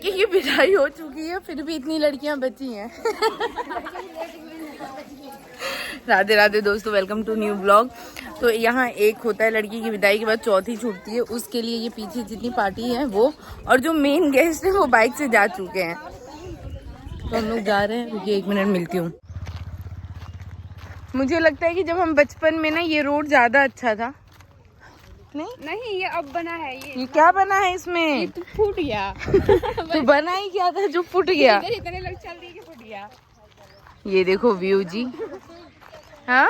लड़के की विदाई हो चुकी है, फिर भी इतनी लड़कियां बची हैं। राधे राधे दोस्तों, वेलकम टू न्यू ब्लॉग। तो यहाँ एक होता है लड़की की विदाई के बाद चौथी छूटती है, उसके लिए ये पीछे जितनी पार्टी है वो, और जो मेन गेस्ट है वो बाइक से जा चुके हैं। तो हम लोग जा रहे हैं, रुकिए 1 मिनट मिलती हूँ। मुझे लगता है कि जब हम बचपन में ना ये रोड ज्यादा अच्छा था। नहीं ये अब बना है। ये क्या बना है इसमें? ये तो फूट गया। तो बना ही क्या था जो फूट गया? इतने लोग चल रही है कि फूट गया। ये देखो व्यू जी। हाँ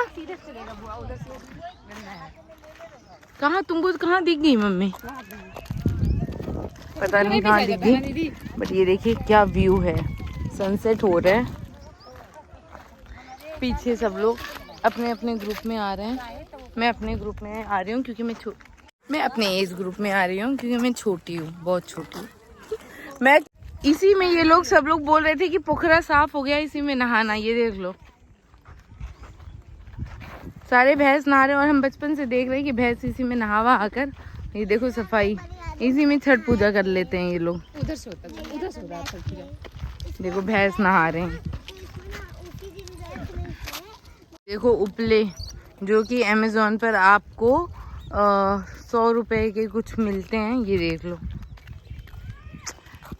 कहाँ तुमको कहाँ दिख गई मम्मी? पता नहीं कहाँ दिख गई, बट ये देखिए क्या व्यू है। सनसेट हो रहा है, पीछे सब लोग अपने अपने ग्रुप में आ रहे हैं। मैं अपने ग्रुप में आ रही हूँ क्योंकि मैं अपने एज ग्रुप में आ रही हूँ क्योंकि मैं छोटी हूँ, बहुत छोटी हूँ। मैं इसी में, ये लोग सब लोग बोल रहे थे कि पोखरा साफ हो गया, इसी में नहाना। ये देख लो सारे भैंस नहा रहे हैं और हम बचपन से देख रहे हैं कि भैंस इसी में नहावा आकर, ये देखो सफाई, इसी में छठ पूजा कर लेते हैं ये लोग। उधर से हो रहा है। देखो भैंस नहा रहे हैं। देखो उपले, जो कि अमेज़न पर आपको 100 रुपए के कुछ मिलते हैं। ये देख लो,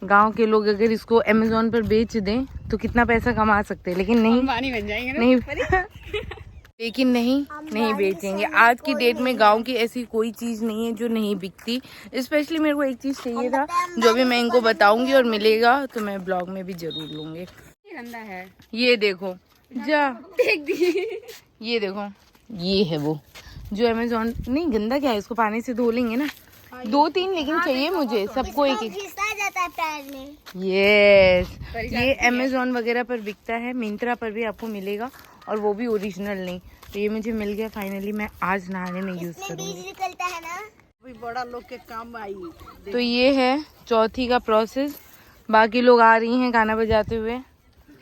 गांव के लोग अगर इसको अमेज़न पर बेच दें तो कितना पैसा कमा सकते हैं, लेकिन नहीं, पानी बन जाएंगे ना? नहीं लेकिन नहीं बेचेंगे। आज की डेट में गांव की ऐसी कोई चीज़ नहीं है जो नहीं बिकती। स्पेशली मेरे को एक चीज़ चाहिए था जो भी मैं इनको बताऊंगी, और मिलेगा तो मैं ब्लॉग में भी जरूर लूंगी। गंदा है, ये देखो जा, देख दी। ये देखो, ये है वो जो अमेज़न, नहीं गंदा क्या है, इसको पानी से धो लेंगे ना। 2-3 लेकिन चाहिए मुझे, सबको एक एक। यस, ये अमेज़न वगैरह पर बिकता है, मिंत्रा पर भी आपको मिलेगा, और वो भी ओरिजिनल नहीं। तो ये मुझे मिल गया फाइनली, मैं आज नहाने में यूज करूंगी। निकलता है ना, बड़ा लोग के काम आई। तो ये है चौथी का प्रोसेस। बाकी लोग आ रही हैं गाना बजाते हुए।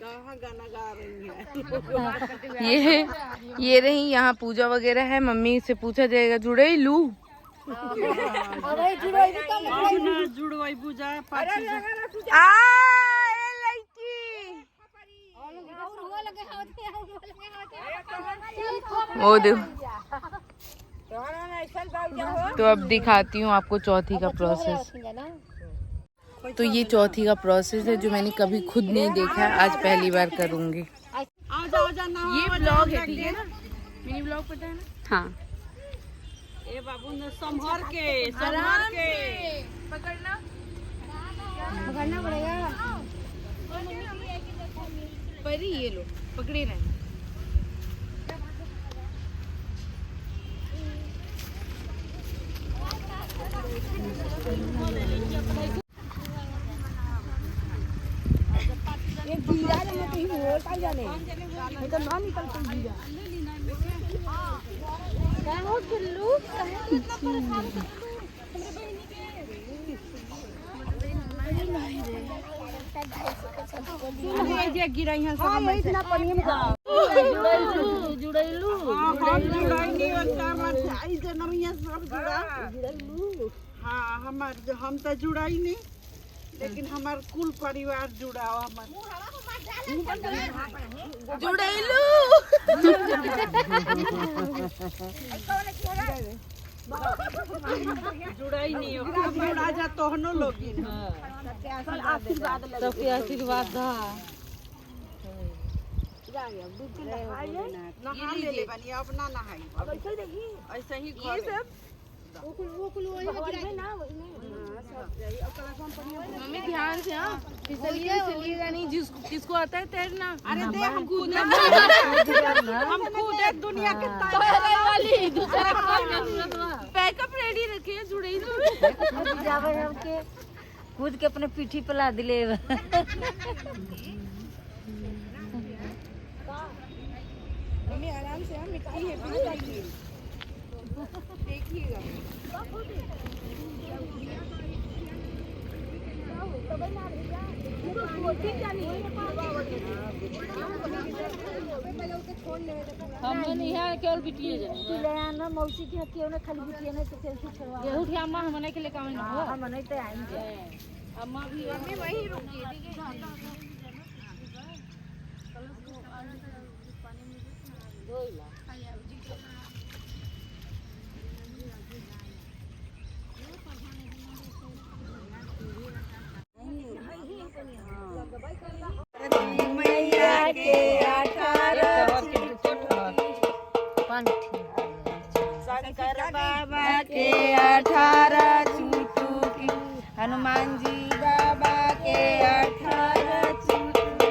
कहाँ गाना गा रही है? ये रही, यहाँ पूजा वगैरह है। मम्मी से पूछा जाएगा जुड़े लू, जुड़वाई पूजा। वो देखो, तो अब दिखाती हूँ आपको चौथी का प्रोसेस। तो ये चौथी का प्रोसेस है जो मैंने कभी खुद नहीं देखा है, आज पहली बार करूँगी। ये ब्लॉग है, ठीक है ना? मिनी ब्लॉग पता है ना? हाँ, ए बाबू ने संभर के पकड़ना पड़ेगा। परी, ये लो पकड़े रहे। हाँ, हम तो जुड़ा ही नहीं, लेकिन हमार कुल परिवार जुड़ा। हमार जुड़ैलू जुड़ा ही नहीं हो, जुड़ा जा तोहनो लोग। सबके आशीर्वाद था। नहा ले बनी, अब ना नहाई, ऐसे ही ये सब मम्मी ध्यान से, हाँ फिसलिएगा नहीं। किसको आता है तैरना? अरे दे, हम खुद दुनिया के बैकअप रेडी रखे हैं। जुड़े कूद के अपने पीठी पे ला दिले। मम्मी आराम से, मिट्टी है, देखिएगा। हमने यहाँ केवल बिटिए जाने मौसी की हत्या ने खाली बिटिए ने तो सेल्फी छड़वा गेहूं के अम्मा हमने के लिए काम नहीं हो, हम नहीं तो आएंगे। अम्मा भी वहीं रुकी धोइला मैया के 18 शंकर बाबा के 18 चुटकी, हनुमान जी बाबा के 18 चुटकी।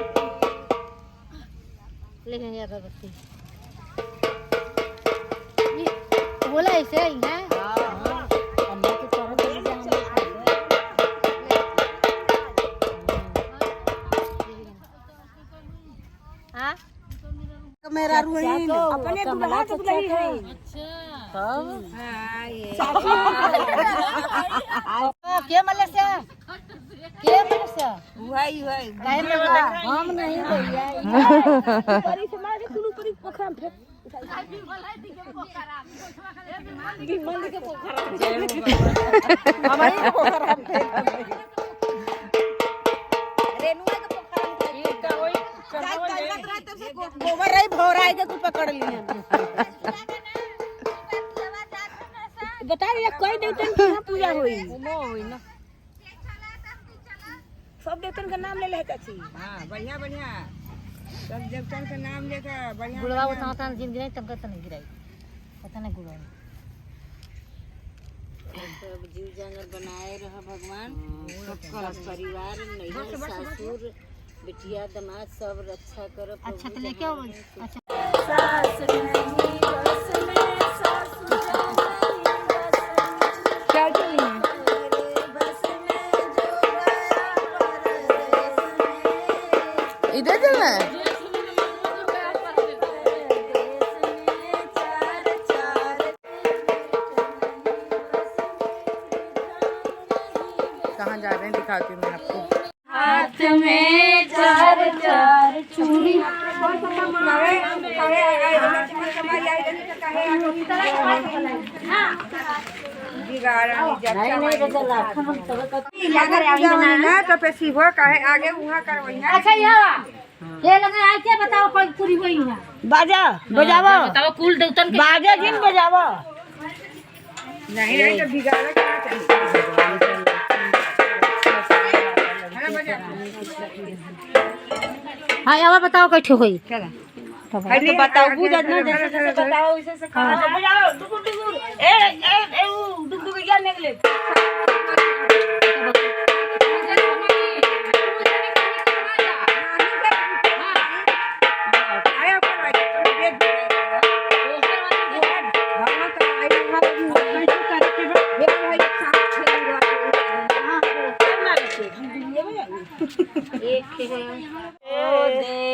लेकिन ज्यादा बत्ती बोला ऐसे ही है। मेरा रुई अपने दुल्हा के बुलाई है। के मलेशिया वही हम नहीं भैया परी से मार के कुलू परी पोखरा में फेंक विमल के पोखरा में हमारी पोखरा में फेंक रेनुआ के पोखरा में ये का होई गोबर रही भौराई के तू पकड़ लिए बता रही कोई देवतन की यहाँ पूजा हुई ना सब देवतन का नाम ले ले कची। हां बढ़िया बढ़िया सब देवतन का नाम लेकर बढ़िया गुड़वा उतना दिन गिराई तब तक नहीं गिराई पता नहीं गुड़वा सब जीव जानवर बनाए रह भगवान सबका परिवार नैहर सासुर बिटिया दामाद सब रक्षा करो। अच्छा तो लेके आओ अच्छा सास नहीं बस में सासु क्या चाहिए इधर चलना है। कहाँ जा रहे हैं दिखाती हूँ मैं आपको। हाथ में चार चार चूड़ी अच्छा ये लगे आए क्या बताओ कोई पूरी हुई है बाजा बजावा बताओ कुल देवतन के बाजा जिन बजावा नहीं रही तो बिगाड़ा क्या चाहिए। हाँ अब बताओ कैसे हुई तो बताओ बुझ ना जैसे बताओ वैसे से खा बजाओ टुकुर टुकुर ए दुग दुग क्या निकले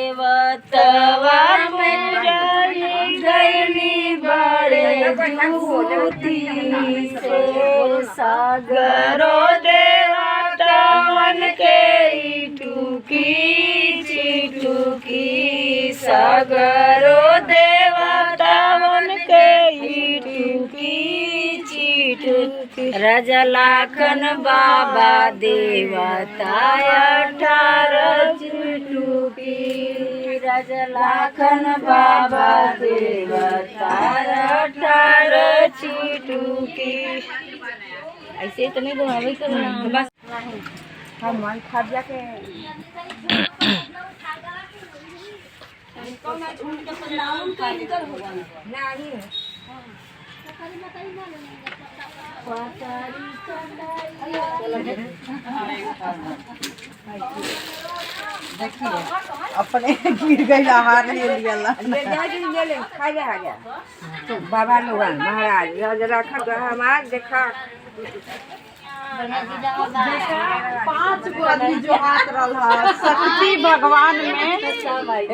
देवतवा में जड़ी गईली बड़े दूती से सागरो देवतवन के टूकी चिटूकी सागरो देवतवन के टूकी चिटूकी राजा लाखन बाबा देवता 18 चिटूकी राजा लाखन बाबा देवता 18 चिटूकी। ऐसे तो नहीं घुमावे तो बस हम मन खा जाके नहीं अपने गिर गई हार ले लिया बाबा लोग महाराज रखा हमार देखा 5 गो आदमी जो हाथ रहा शक्ति भगवान में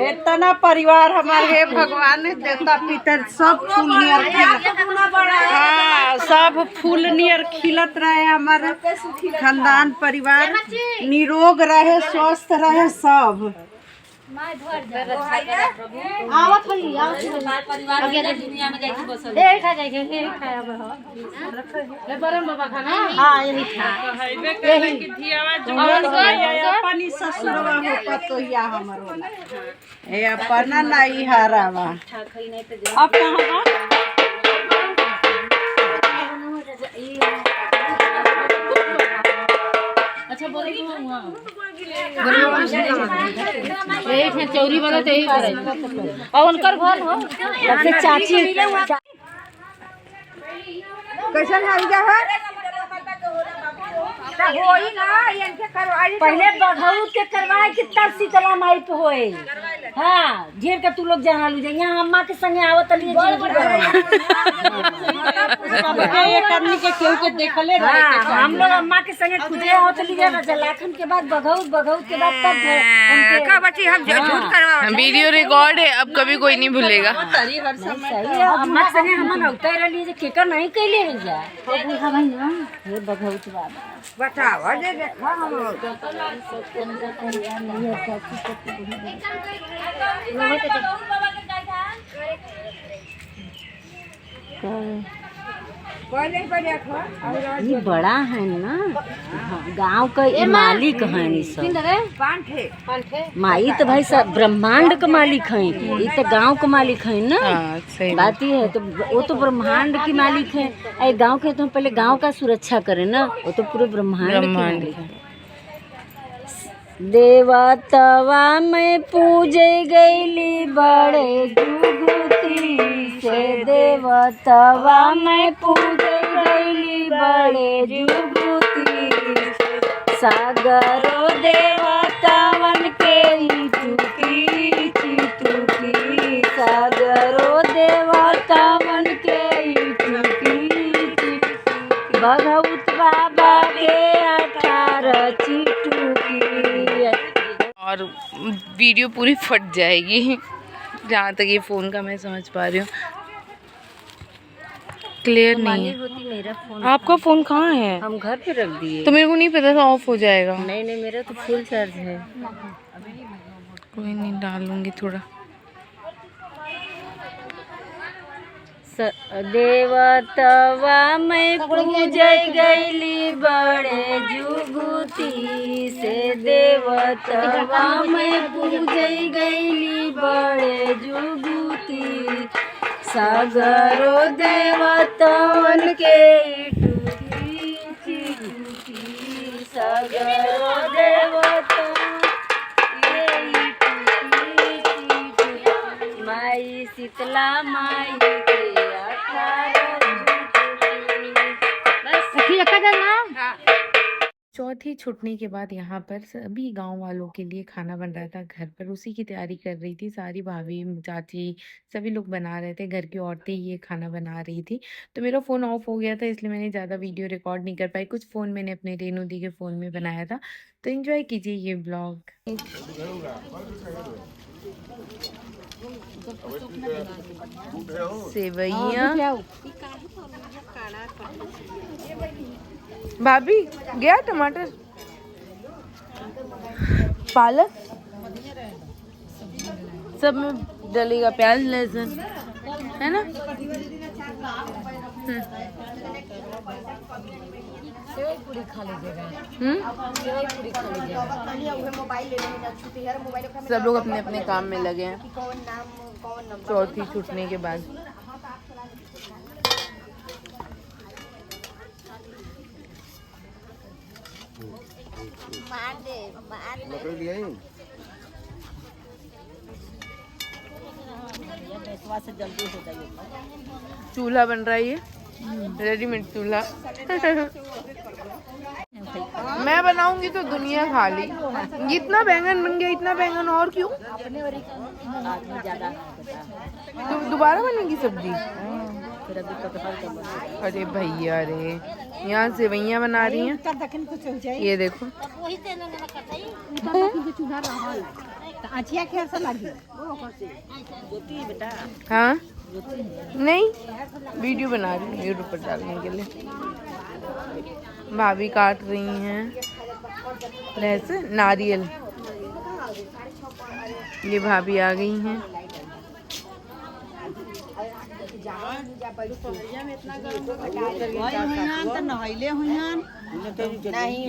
इतना परिवार हमारे हे भगवान देवता पितर सब फूल नियर हाँ सब फूल नियर खिलत रहे हमारे खानदान परिवार निरोग रहे स्वस्थ रहे सब आवत होई परिवार दुनिया में जाके बसल ए खा जाके ए खाया ए बरम बाबा खाना हां यही खा यही की धियावा जो पानी ससुरवा हो पतोहिया हमरो ए अपना नहीं हारावा अब कहां बा अच्छा बोले कि वहां यही चौरी वाला तो यही करे और उनकर घर हो सबसे चाची कैसन हाल जा है होई ना इनके करवाई पहले बघौत के करवाए कि तब शीतला माई पे होए हां ढेर का तू लोग जाना लू यहाँ अम्मा के संगे आवत लिए एक आदमी के केहू के देखले रहे हम लोग अम्मा के संगे खुदे आवत लिए जलाखन के बाद बघौत के बाद तब का बच्ची हम झूठ करवा वीडियो रिकॉर्ड है, अब कभी कोई नहीं भूलेगा। तरी हर समय सही है अम्मा के संगे हम उतर रही जे केकर नहीं कैले है जा ये बघौत बाबा बताओ जे देखा हम ये बड़ा है ना गांव का ये मालिक है सब माई तो भाई सब ब्रह्मांड का मालिक है ये तो गांव का मालिक है ना। सही बात ये है तो वो तो ब्रह्मांड की मालिक है। अरे गांव के तो पहले गांव का सुरक्षा करे ना वो तो पूरे ब्रह्मांड की मालिक है। देवतवा में पूजे गईली बड़े जुगुती से देवतवा में पूजे गईली बड़े जुगुती सागरो देवतावन के चुकी चिटुकी सागरो देवतावन के चुकी भगवत बाबा के 18 चिटुकी और वीडियो पूरी फट जाएगी जहाँ तक ये फ़ोन का मैं समझ पा रही हूँ। क्लियर नहीं है। मेरा फोन आपका फ़ोन कहाँ है? हम घर पे रख दिए। तो मेरे को नहीं पता था ऑफ हो जाएगा। नहीं मेरा तो फुल चार्ज है। कोई नहीं, डालूंगी थोड़ा। देवतवा में पूजै गईली बड़े जुगुती से देवतवा में पूजै गईली बड़े जुगुती सागरो देवतवन के टूटी चिटुकी सागरो देवतवन के टूटी माई शीतला माई के 18 चौथी छुटने के बाद यहाँ पर सभी गांव वालों के लिए खाना बन रहा था घर पर। उसी की तैयारी कर रही थी सारी भाभी चाची सभी लोग बना रहे थे। घर की औरतें ये खाना बना रही थी। तो मेरा फ़ोन ऑफ हो गया था इसलिए मैंने ज़्यादा वीडियो रिकॉर्ड नहीं कर पाई। कुछ फ़ोन मैंने अपने रेनू दी के फ़ोन में बनाया था। तो एंजॉय कीजिए ये ब्लॉग। सेवैयाँ भाभी गया टमाटर पालक सब में डलेगा, प्याज लहसुन है ना। सब लोग अपने अपने काम में लगे हैं चौथी छूटने के बाद। चूल्हा बन रहा है ये रेडीमेड चूल्हा। मैं बनाऊंगी तो दुनिया खा ली। इतना बैंगन बन गया, इतना बैंगन और क्यों? तो दोबारा बनेगी सब्जी? अरे भैया रे, यहाँ सेवैयाँ बना रही हैं। ये देखो हाँ नहीं वीडियो बना रही हूँ यूट्यूब पर डालने के लिए। भाभी काट रही हैं लहसुन नारियल। ये भाभी आ गई हैं।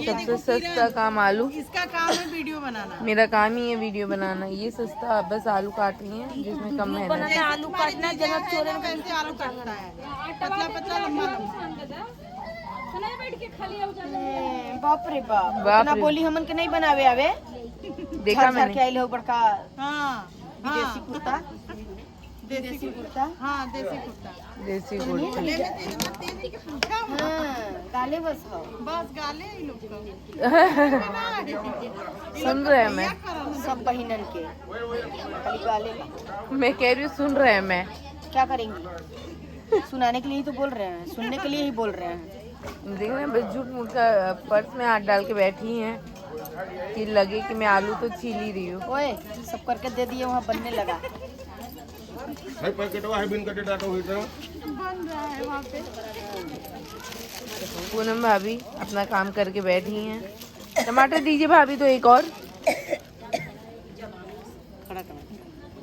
सबसे सस्ता काम आलू। इसका काम है वीडियो बनाना। मेरा काम ही है वीडियो बनाना। ये सस्ता बस आलू काट रही है जिसमें कम मेहनत है। आलू काटना जगह चोरे कैसे आलू काटता है, पतला पतला लंबा लंबा। बाप रे बाप, इतना बोली हमन के नहीं बनावे आवे। देखा मैंने। क्या लो बड़का। हाँ, देसी कुर्ता, देसी कुर्ता। हाँ, देसी कुर्ता, देसी कुर्ता। गाले बस हो, बस गाले ही लोग सुन रहे हैं मैं सब बहिनन के खाली गाले का। मैं कह रही हूँ सुन रहे हैं मैं। क्या करेंगे, सुनाने के लिए ही तो बोल रहे हैं, सुनने के लिए ही बोल रहे हैं। देख रहे हैं बस झूठ मूठ का पर्स में हाथ डाल के बैठी हैं कि लगे कि मैं आलू तो छील ही रही हूँ। ओए सब करके दे दिए, वहाँ बनने लगा। बन रहा है वहाँ पे। पूनम भाभी अपना काम करके बैठी हैं। टमाटर दीजिए भाभी तो एक और।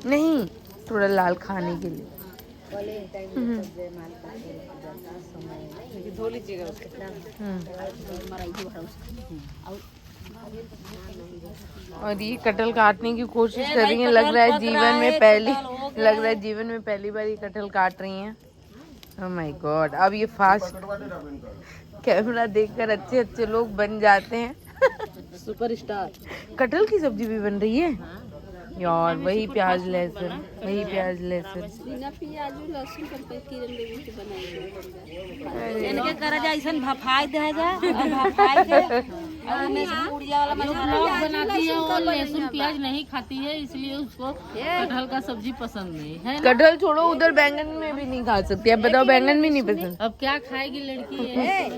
नहीं, थोड़ा लाल खाने के लिए। धो लीजिएगा और ये कटहल काटने की कोशिश कर रही हैं। लग रहा है जीवन में पहली बार ये कटहल काट रही हैं। ओह माय गॉड, अब ये फास्ट कैमरा देखकर अच्छे अच्छे लोग बन जाते हैं सुपरस्टार। कटहल की सब्जी भी बन रही है यार। वही प्याज लहसुन, वही प्याज लहसुन। बिना प्याज लहसुन कर किरण देवी के बनाई इनके करा जा ऐसा भफाई दे जा भफाई दे उड़िया वाला मसाला बनाती है और लहसुन प्याज नहीं खाती है, इसलिए उसको कटहल का सब्जी पसंद नहीं है। कटहल छोड़ो, उधर बैंगन में भी नहीं खा सकती। अब बताओ, बैंगन भी नहीं पसंद। अब क्या खाएगी लड़की है,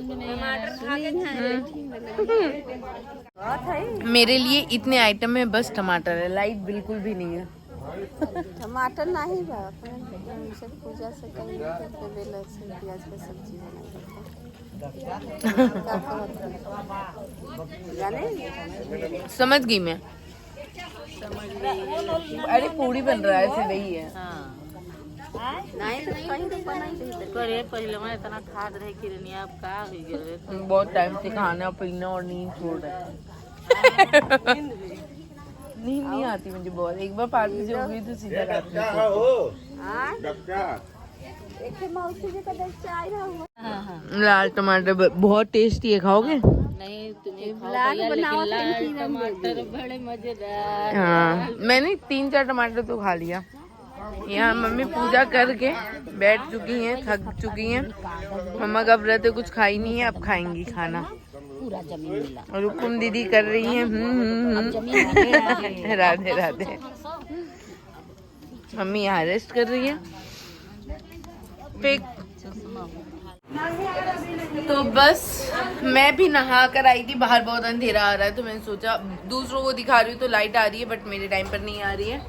मेरे लिए इतने आइटम में बस टमाटर है, लाइट बिल्कुल भी नहीं है। टमाटर नहीं पूजा से कहीं लहसुन प्याज का सब्जी बनाई। समझ गई मैं। अरे पूरी बन रहा है, ऐसे वही है। करे पहले मैं इतना खाद रहे किरनिया, अब का हो गए बहुत टाइम से खाना पीना और नींद छोड़ रहा है। नींद नहीं आती मुझे बहुत। एक बार पार्टी से हो गई तो सीधा रात में। लाल टमाटर बहुत टेस्टी है, खाओगे? नहीं तुम्हें लाल टमाटर बड़े मजेदार। हाँ, मैंने 3-4 टमाटर तो खा लिया। यहाँ मम्मी पूजा करके बैठ चुकी हैं, थक चुकी हैं। मम्मा का व्रत कुछ खाई नहीं है, अब खाएंगी खाना। पूरा जमीन मिला और रुकुम दीदी कर रही हैं राधे राधे। मम्मी यहाँ रेस्ट कर रही है। तो बस मैं भी नहा कर आई थी। बाहर बहुत अंधेरा आ रहा है तो मैंने सोचा दूसरों को दिखा रही हूँ तो लाइट आ रही है, बट मेरे टाइम पर नहीं आ रही है।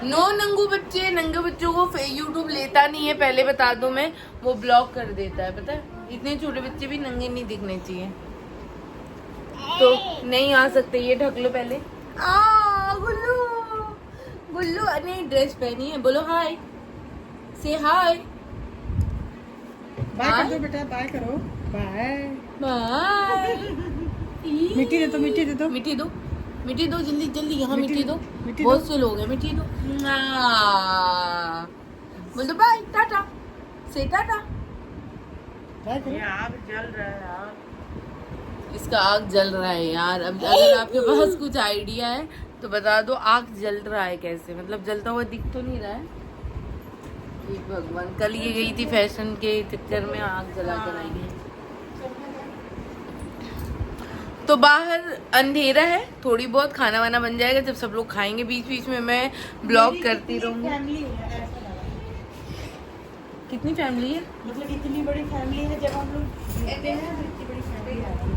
नो नंगू बच्चे, नंगे बच्चों को यूट्यूब लेता नहीं है, पहले बता दूं मैं। वो ब्लॉक कर देता है, पता है। इतने छोटे बच्चे भी नंगे नहीं दिखने चाहिए, तो नहीं आ सकते। ये ढक लो पहले। गुल्लू गुल्लू नहीं ड्रेस पहनी है, बोलो हाय, से हाय। बाय कर दो बेटा, बाय करो, बाय बाय। मिट्टी दे दो, मिट्टी दे दो, मिट्टी दो, मिट्टी दो, जल्दी जल्दी यहाँ मिट्टी दो। बहुत से लोग हैं, मिट्टी दो। बोल दो बाय, टाटा, से टाटा। आग जल रहा है यार। इसका आग जल रहा है यार। अब अगर आपके पास कुछ आइडिया है तो बता दो, आग जल रहा है कैसे? मतलब जलता हुआ दिख तो नहीं रहा है। ये भगवान, कल ये गई थी फैशन के चक्कर में आग जला कर आई है। तो बाहर अंधेरा है, थोड़ी बहुत खाना वाना बन जाएगा जब सब लोग खाएंगे। बीच बीच में मैं ब्लॉग करती रहूंगी। कितनी फैमिली है? मतलब इतनी बड़ी फैमिली है, जब हम लोग रहते हैं तो इतनी बड़ी फैमिली आती है।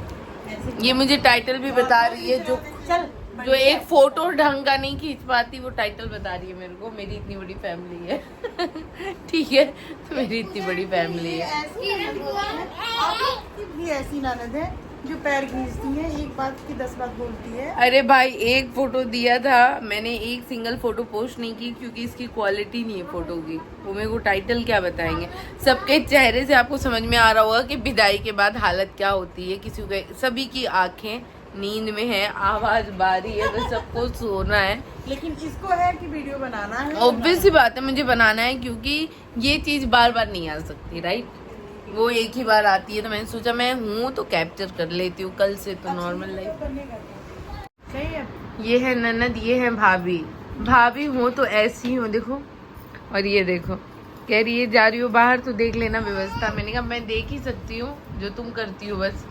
ये मुझे टाइटल भी बता रही है, जो एक फोटो ढंग का नहीं खींच पाती, वो टाइटल बता रही है मेरे को। मेरी इतनी बड़ी फैमिली है। ठीक है, तो मेरी इतनी बड़ी फैमिली है। ऐसी ननद है, जो पैर खींचती है, एक बात की 10 बात बोलती है। अरे भाई एक फोटो दिया था मैंने, एक सिंगल फोटो पोस्ट नहीं की क्योंकि इसकी क्वालिटी नहीं है फोटो की। वो मेरे को टाइटल क्या बताएंगे। सबके चेहरे से आपको समझ में आ रहा होगा कि विदाई के बाद हालत क्या होती है। किसी को, सभी की आंखें नींद में है, आवाज बारी है, तो सबको सोना है। लेकिन इसको है कि वीडियो बनाना है। ऑब्वियस सी बात है मुझे बनाना है, क्योंकि ये चीज बार बार नहीं आ सकती, राइट। वो एक ही बार आती है, तो मैंने सोचा मैं हूँ तो कैप्चर कर लेती हूँ। कल से तो नॉर्मल लाइफ। सही है। ये है ननद, ये है भाभी। भाभी हूँ तो ऐसी हूँ, देखो। और ये देखो, कह रही है जा रही हो बाहर तो देख लेना व्यवस्था। मैंने कहा मैं देख ही सकती हूँ जो तुम करती हो, बस।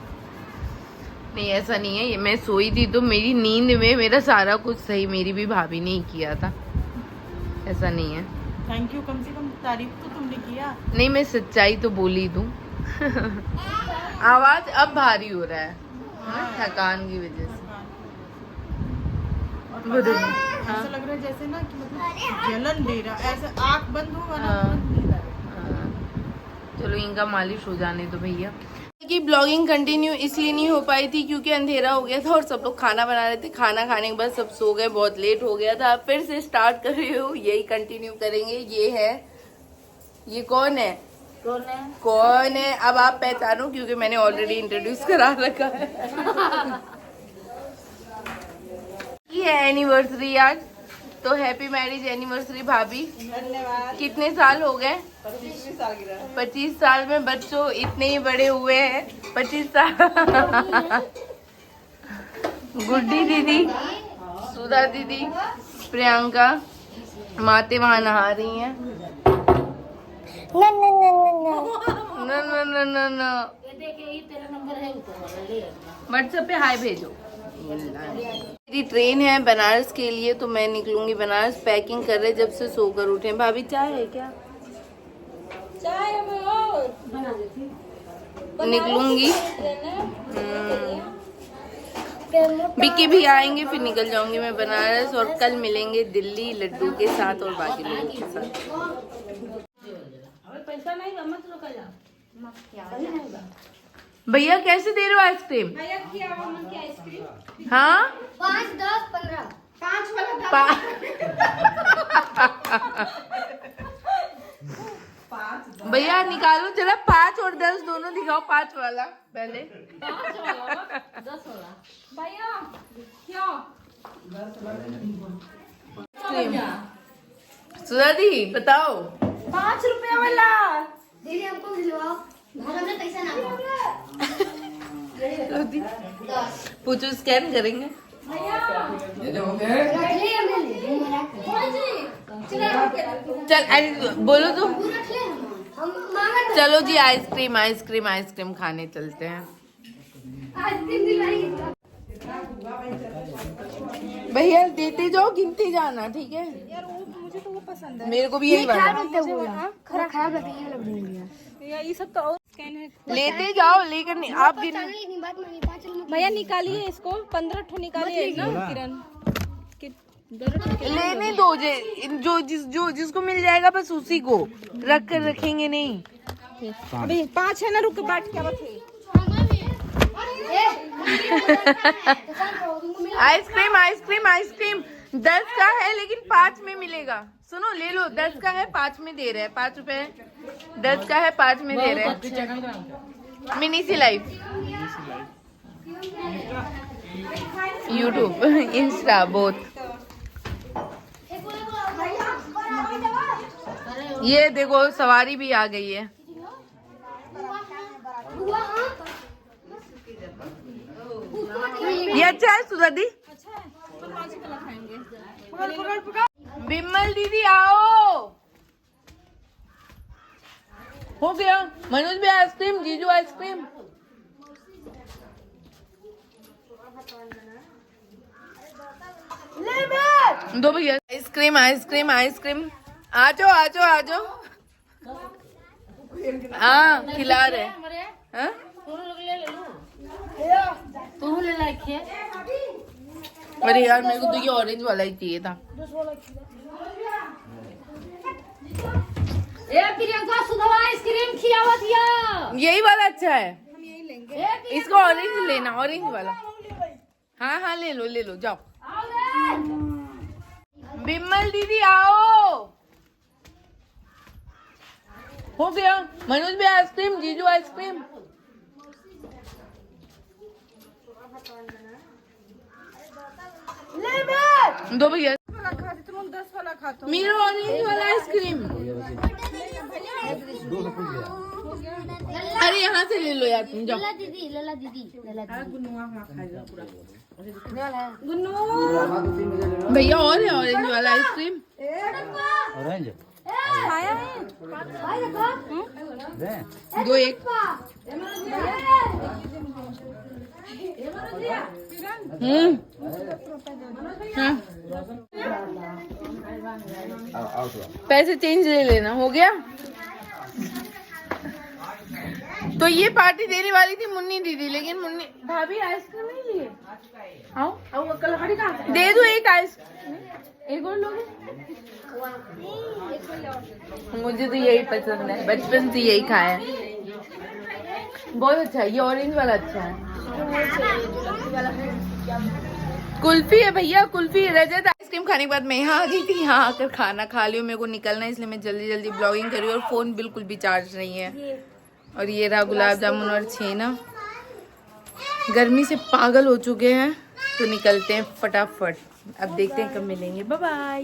नहीं ऐसा नहीं है, ये मैं सोई थी तो मेरी नींद में मेरा सारा कुछ सही मेरी भी भाभी ने ही किया था, ऐसा नहीं है। थैंक यू, कम से कम तारीफ तो तुमने किया। नहीं मैं सच्चाई तो बोली दूं। आवाज अब भारी हो रहा है थकान की वजह से। वो देखो, ऐसा लग रहा है जैसे ना कि मतलब जलन दे रहा, ऐसा आँख बंद होगा ना तुरंत नींद आ रही। चलो इनका मालिश हो जाने दो भैया। कि ब्लॉगिंग कंटिन्यू इसलिए नहीं हो पाई थी क्योंकि अंधेरा हो गया था और सब लोग खाना बना रहे थे। खाना खाने के बाद सब सो गए, बहुत लेट हो गया था। फिर से स्टार्ट कर रही हूँ, यही कंटिन्यू करेंगे। ये है, ये कौन है? कौन है अब आप पहचानो, क्योंकि मैंने ऑलरेडी इंट्रोड्यूस करा रखा है। ये है एनिवर्सरी आज, तो हैप्पी मैरिज एनिवर्सरी भाभी। धन्यवाद। कितने साल हो गए? 25वीं सालगिरह। 25 साल में बच्चों इतने ही बड़े हुए हैं। 25 साल। गुड्डी दीदी, सुधा दीदी, प्रियंका माते वहां नहा रही हैं। न व्हाट्सएप पे हाय भेजो। मेरी ट्रेन है बनारस के लिए, तो मैं निकलूंगी बनारस। पैकिंग कर रहे जब से सोकर उठे। भाभी चाय है क्या? चाय हमें और बना देती। निकलूंगी। बिक्की भी आएंगे, फिर निकल जाऊंगी मैं बनारस। और कल मिलेंगे दिल्ली लड्डू के साथ और बाकी लोगों के साथ। पैसा नहीं मत रुका जा। भैया कैसे दे रहे हो आइसक्रीम? हाँ 5, 10, 15 5 वाला भैया निकालो जरा, 5 और 10 दोनों दिखाओ। 5 वाला पहले। 5 वाला 10 वाला भैया क्या? सुधा दी बताओ। 5 रुपया वाला दीदी हमको दिलवाओ। हमने पैसा ना पूछो स्कैन करेंगे। चल अरे बोलो तो। चलो जी आइसक्रीम आइसक्रीम आइसक्रीम खाने चलते हैं। भैया देते जाओ, गिनते जाना, ठीक है? यार वो मुझे तो वो पसंद है। मेरे को भी यही वाला खराब है ये सब तो और स्कैन है। लेते जाओ, लेकर नहीं आप गिन। भैया निकालिए इसको, 15 ठो निकालिए ना किरण। लेने दो जो जिसको मिल जाएगा बस उसी को रख कर रखेंगे नहीं। अभी 5 है ना, रुक बाट क्या बात है। आइसक्रीम आइसक्रीम आइसक्रीम 10 का है लेकिन 5 में मिलेगा। सुनो ले लो, 10 का है 5 में दे रहे हैं। 5 रुपए 10 का है 5 में दे रहे हैं। मिनी सी लाइफ, यूट्यूब, इंस्टा बोथ। ये देखो सवारी भी आ गई है। ये अच्छा है सुधा दी। बिमल दीदी आओ। हो गया। मनोज भी आइसक्रीम, जीजू आइसक्रीम। दो भैया आइसक्रीम आइसक्रीम आइसक्रीम। आ जाओ आ जाओ आ जाओ। हाँ खिला रहे। हाँ? तू ले लाइक है। अरे यार मेरे को तो ये ऑरेंज वाला ही चाहिए था। ए प्रियंका सुधा आइसक्रीम खिलावत या। यही वाला अच्छा है। इसको ऑरेंज लेना, ऑरेंज वाला। हाँ हाँ ले लो जाओ। बिमल दीदी आओ। हो गया। मनोज भी आइसक्रीम, जीजू आइसक्रीम। दो भैया। 10 वाला खा तो मेरा ऑरेंज वाला आइसक्रीम। अरे यहाँ से ले लो यार तुम, जाओ। भैया और है ऑरेंज वाला आइसक्रीम। ऑरेंज दो एक। हाँ। पैसे चेंज ले लेना। हो गया। तो ये पार्टी देने वाली थी मुन्नी दीदी, लेकिन मुन्नी भाभी आइसक्रीम नहीं लिए। आओ दे दो एक आइसक्रीम। एक और लोगे? मुझे तो यही पसंद है, बचपन से यही खाया है। बहुत अच्छा है ये ऑरेंज वाला, अच्छा है। कुल्फी है भैया, कुल्फी। रजत आइसक्रीम खाने के बाद मैं यहाँ आ गई थी। यहाँ आकर खाना खा लियो। मेरे को निकलना है, इसलिए मैं जल्दी जल्दी ब्लॉगिंग करी और फोन बिल्कुल भी चार्ज नहीं है। और ये रहा गुलाब जामुन और छेना। गर्मी से पागल हो चुके हैं, तो निकलते हैं फटाफट। अब देखते हैं कब मिलेंगे। Bye bye.